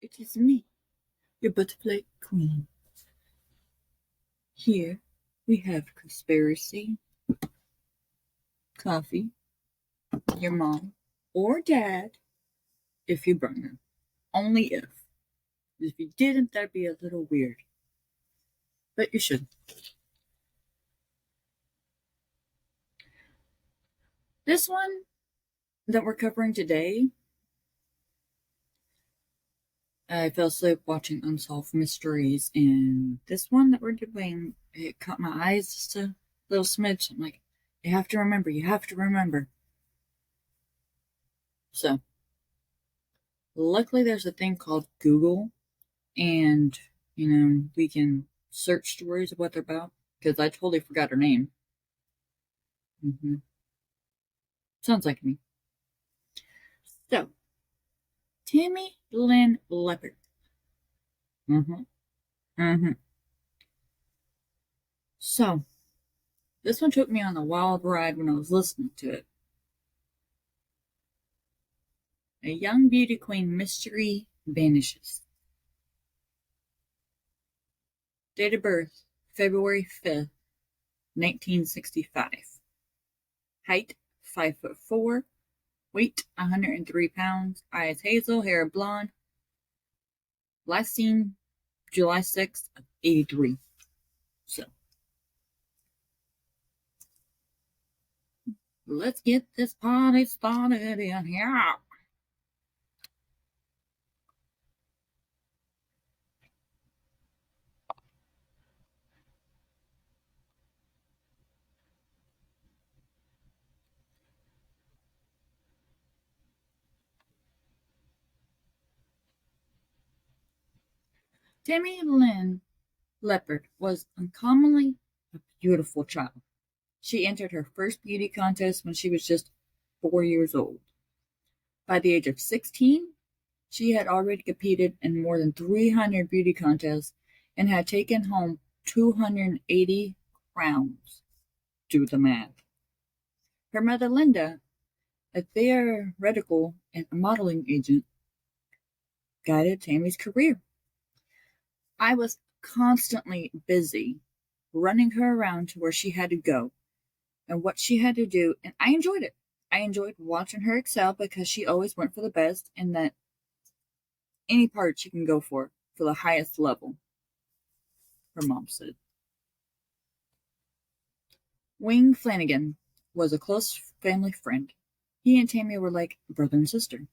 It is me, your butterfly queen. Here we have conspiracy, coffee, your mom, or dad, if you burn them. Only if. If you didn't, that'd be a little weird. But you should. This one that we're covering today, I fell asleep watching Unsolved Mysteries, and this one that we're doing, it caught my eyes just a little smidge. I'm like, you have to remember, you have to remember. So, luckily there's a thing called Google, and, we can search stories of what they're about, because I totally forgot her name. Sounds like me. So, Tammy Lynn Leppert. So, this one took me on a wild ride when I was listening to it. A young beauty queen mystery vanishes. Date of birth, February 5th, 1965. Height, 5'4". Weight, 103 pounds. Eyes hazel, hair blonde. Last seen July 6th of 83. So, let's get this party started in here. Tammy Lynn Leppert was uncommonly a beautiful child. She entered her first beauty contest when she was just 4 years old. By the age of 16, she had already competed in more than 300 beauty contests and had taken home 280 crowns. Do the math. Her mother, Linda, a theoretical and modeling agent, guided Tammy's career. I was constantly busy running her around to where she had to go and what she had to do, and I enjoyed it. I enjoyed watching her excel because she always went for the best and that any part she can go for the highest level, her mom said. Wing Flanagan was a close family friend. He and Tammy were like brother and sister.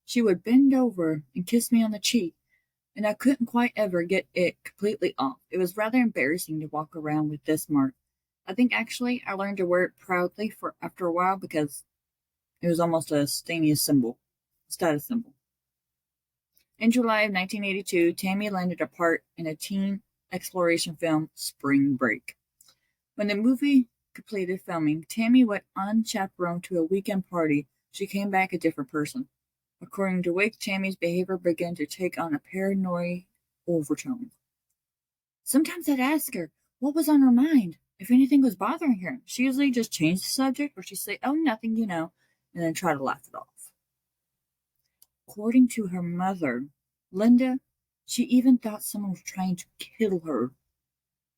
She would bend over and kiss me on the cheek, and I couldn't quite ever get it completely off. It was rather embarrassing to walk around with this mark. I think actually I learned to wear it proudly for after a while because it was almost a status symbol. In July of 1982, Tammy landed a part in a teen exploration film, Spring Break. When the movie completed filming, Tammy went unchaperoned to a weekend party. She came back a different person. According to Wake, Tammy's behavior began to take on a paranoid overtone. Sometimes I'd ask her what was on her mind, if anything was bothering her. She usually just changed the subject, or she'd say, "Oh, nothing, and then try to laugh it off. According to her mother, Linda, she even thought someone was trying to kill her.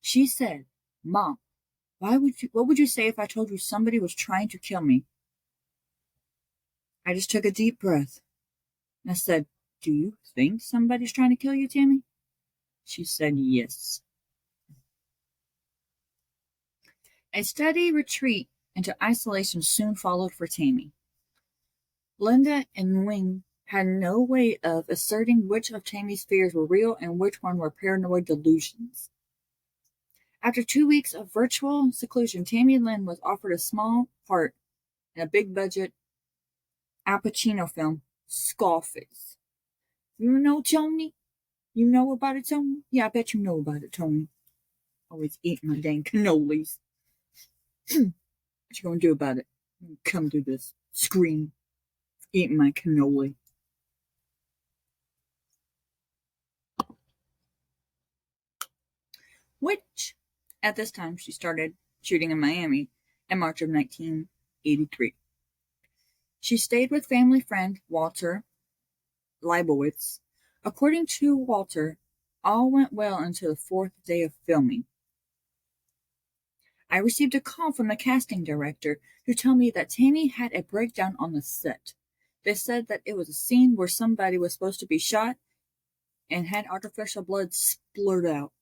She said, "Mom, what would you say if I told you somebody was trying to kill me?" I just took a deep breath. And I said, "Do you think somebody's trying to kill you, Tammy?" She said, "Yes." A steady retreat into isolation soon followed for Tammy. Linda and Wing had no way of asserting which of Tammy's fears were real and which one were paranoid delusions. After 2 weeks of virtual seclusion, Tammy Lynn was offered a small part in a big-budget Al Pacino film, Scarface. You know Tony? You know about it, Tony? Yeah, I bet you know about it, Tony. Always eating my dang cannolis. What you gonna do about it? Come to this screen, eating my cannoli. Which, at this time, she started shooting in Miami in March of 1983. She stayed with family friend Walter Leibowitz. According to Walter, all went well until the fourth day of filming. I received a call from the casting director who told me that Tammy had a breakdown on the set. They said that it was a scene where somebody was supposed to be shot and had artificial blood splurt out.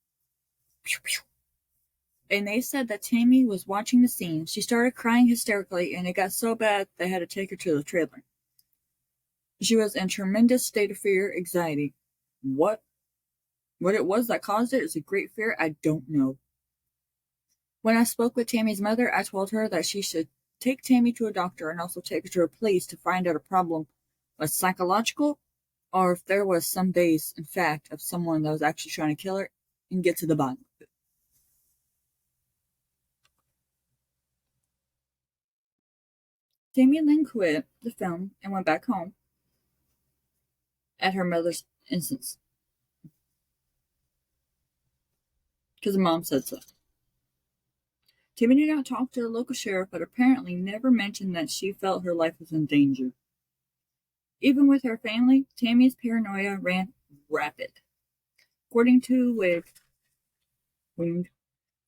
And they said that Tammy was watching the scene. She started crying hysterically, and it got so bad they had to take her to the trailer. She was in a tremendous state of fear, anxiety. What it was that caused it is a great fear, I don't know. When I spoke with Tammy's mother, I told her that she should take Tammy to a doctor and also take her to a police to find out a problem was psychological or if there was some base, in fact, of someone that was actually trying to kill her and get to the bottom of it. Tammy Lynn quit the film and went back home at her mother's instance. Because the mom said so. Tammy did not talk to the local sheriff, but apparently never mentioned that she felt her life was in danger. Even with her family, Tammy's paranoia ran rapid. According to Wound,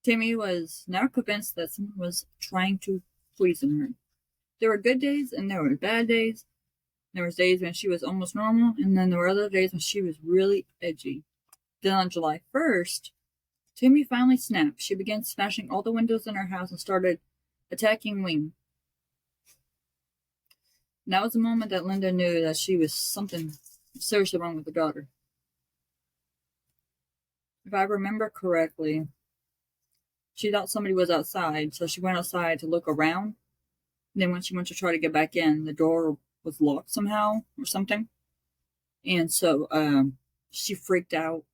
Tammy was now convinced that someone was trying to poison her. There were good days and there were bad days. There was days when she was almost normal, and then there were other days when she was really edgy. Then on July 1st, Tammy finally snapped. She began smashing all the windows in her house and started attacking Wing. And that was the moment that Linda knew that she was something seriously wrong with her daughter. If I remember correctly, she thought somebody was outside, so she went outside to look around. And then when she went to try to get back in, the door was locked somehow or something. And so she freaked out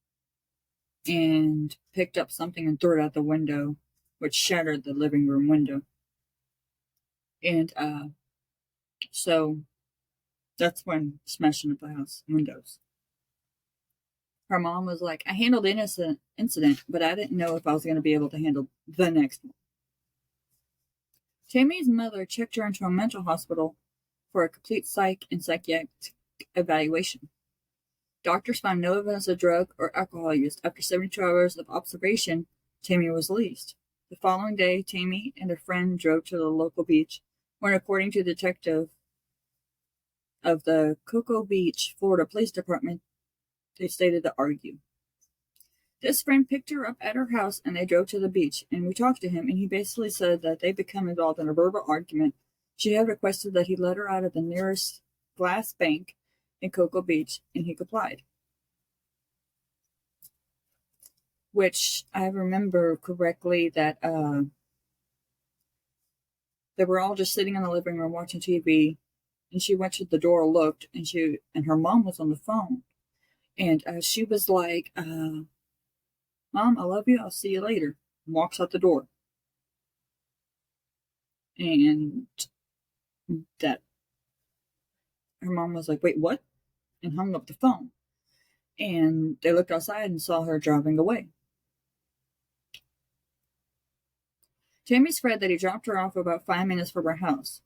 and picked up something and threw it out the window, which shattered the living room window. And so that's when smashing up the house windows. Her mom was like, I handled the incident, but I didn't know if I was going to be able to handle the next one. Tammy's mother checked her into a mental hospital for a complete psych and psychiatric evaluation. Doctors found no evidence of drug or alcohol use. After 72 hours of observation, Tammy was released. The following day, Tammy and a friend drove to the local beach, when, according to the detective of the Cocoa Beach, Florida Police Department, they stated to argue. This friend picked her up at her house and they drove to the beach, and we talked to him, and he basically said that they become involved in a verbal argument. She had requested that he let her out of the nearest glass bank in Cocoa Beach, and he complied. Which I remember correctly that they were all just sitting in the living room watching TV, and she went to the door, looked, and her mom was on the phone, and she was like, "Mom, I love you. I'll see you later." And walks out the door, and that her mom was like, "Wait, what?" and hung up the phone. And they looked outside and saw her driving away. Tammy spread that he dropped her off about 5 minutes from her house.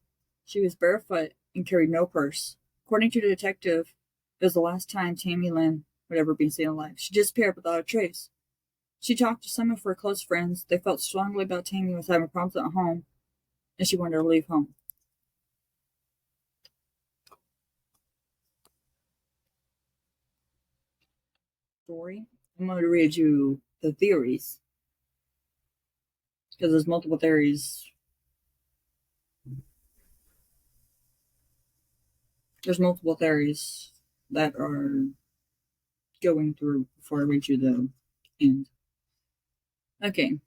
She was barefoot and carried no purse. According to the detective, it was the last time Tammy Lynn would ever be seen alive. She disappeared without a trace. She talked to some of her close friends. They felt strongly about Tammy was having problems at home, and she wanted to leave home. Story. I'm going to read you the theories, because there's multiple theories. There's multiple theories that are going through before I read you the end. Okay.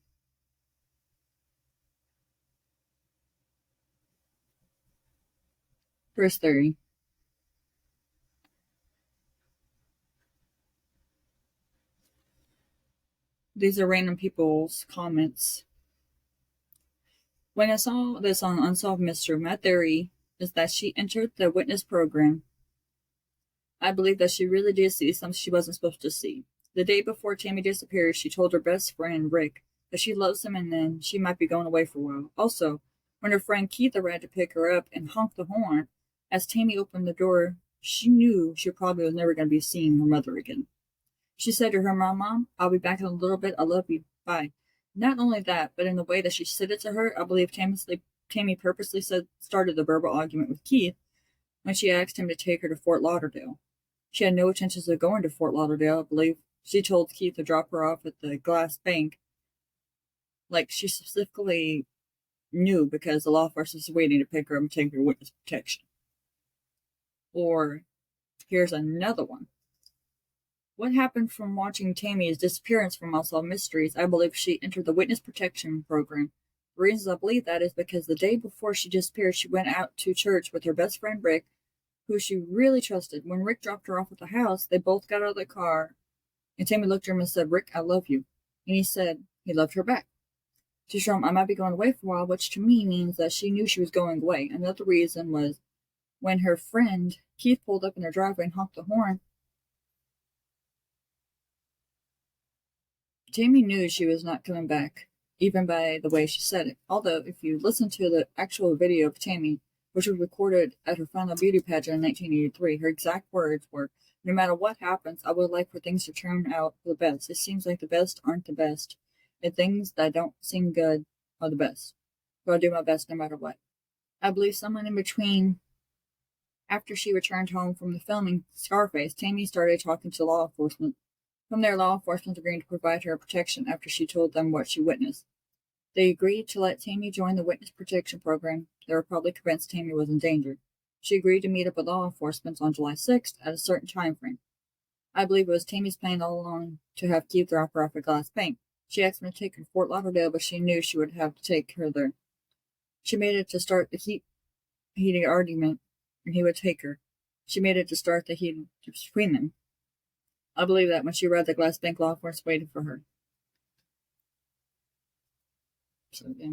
First theory. These are random people's comments. When I saw this on Unsolved Mystery, my theory is that she entered the witness program. I believe that she really did see something she wasn't supposed to see. The day before Tammy disappeared, she told her best friend, Rick, that she loves him and then she might be going away for a while. Also, when her friend Keith arrived to pick her up and honked the horn as Tammy opened the door she knew she probably was never going to be seeing her mother again. She said to her Mom, I'll be back in a little bit. I love you. Bye. Not only that, but in the way that she said it to her, I believe Tammy purposely started the verbal argument with Keith when she asked him to take her to Fort Lauderdale. She had no intentions of going to Fort Lauderdale. I believe she told Keith to drop her off at the Glass Bank. Like, she specifically knew because the law force was waiting to pick her up and take her witness protection. Or, here's another one. What happened from watching Tammy's disappearance from Unsolved Mysteries? I believe she entered the witness protection program. The reasons I believe that is because the day before she disappeared, she went out to church with her best friend Rick, who she really trusted. When Rick dropped her off at the house, they both got out of the car, and Tammy looked at him and said, Rick, I love you. And he said he loved her back. She told him, I might be going away for a while, which to me means that she knew she was going away. Another reason was when her friend Keith pulled up in their driveway and honked the horn, Tammy knew she was not coming back, even by the way she said it. Although, if you listen to the actual video of Tammy, which was recorded at her final beauty pageant in 1983, her exact words were, no matter what happens, I would like for things to turn out for the best. It seems like the best aren't the best, and things that don't seem good are the best. But I'll do my best no matter what. I believe someone in between, after she returned home from the filming Scarface, Tammy started talking to law enforcement. From there, law enforcement agreed to provide her protection after she told them what she witnessed. They agreed to let Tammy join the witness protection program. They were probably convinced Tammy was in danger. She agreed to meet up with law enforcement on July 6th at a certain time frame. I believe it was Tammy's plan all along to have Keith drop her off at Glass Bank. She asked him to take her to Fort Lauderdale, but she knew she would have to take her there. She made it to start the heated argument, and he would take her. She made it to start the heat between them. I believe that when she read the Glass Bank, law enforcement waited for her. So, yeah.